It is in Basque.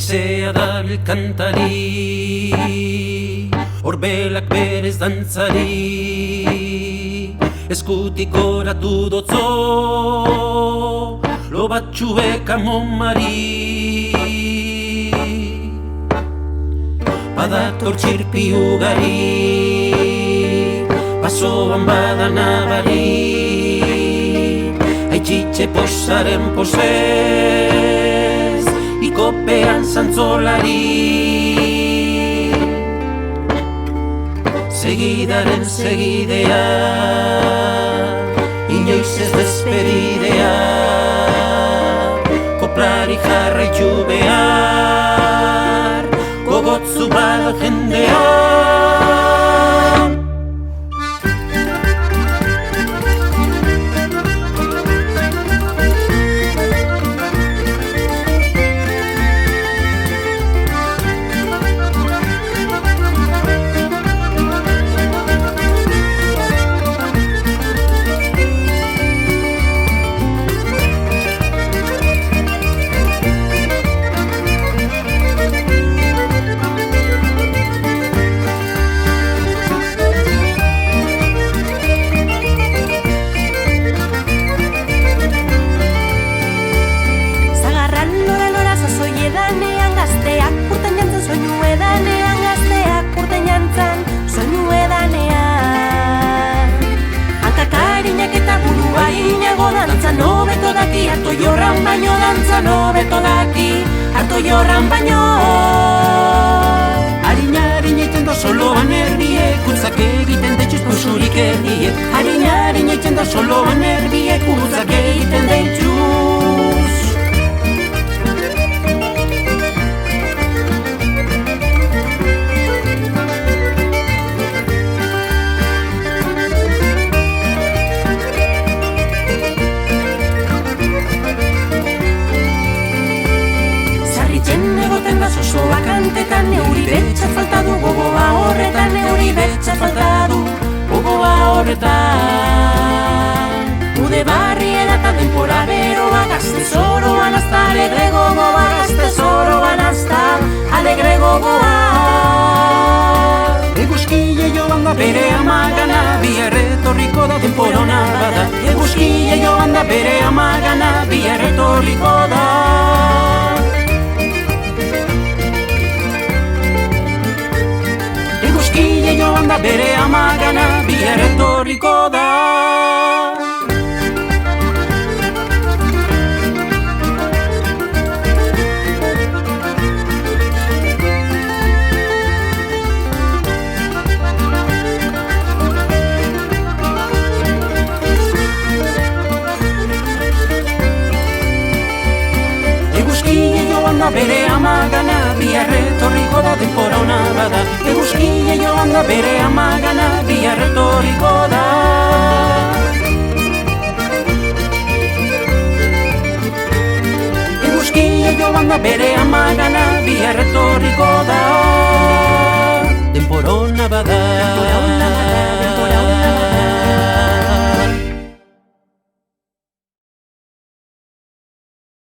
Aizea dabil kantari, orbelak berez dantzari, eskutik oratu dotzo, lobatxuek amomari. Badator txirpi ugari, basoan badanabari, haitxitxe posaren posez, ikopean zantzolari. Segidaren segidea, inoiz ez despedidea, koplari jarraitu behar, gogotzu bada jendea. Nobeto daki, harto jorran baino dantza nobeto daki, harto jorran baino. Harin eitzen da soloan erbiek, utzak egiten deitxuz pausurik erdiek. Harin eitzen da soloan erbiek, utzak egiten deitxuz. Zozoa kantetan neuri betxat falta du, gogoa horretan neuri betxat falta du, gogoa horretan. Ude barri edata denpora beroa, gazte zoroan azta, alegre gogoa, gazte zoroan azta, alegre gogoa. Eguzkile joan da bere amagana, bihar etorriko da denporona bada. Eguzkile joan da bere amagana, bihar etorriko da. Eguzkile joan da bere amagana, bihar etorriko da. Eguzkile joan da bere amagana, bihar etorriko da denpora ona bada. Eguzkile joan da bere amagana, bihar etorriko da. Eguzkile joan da bere amagana, bihar etorriko da. Denpora ona bada.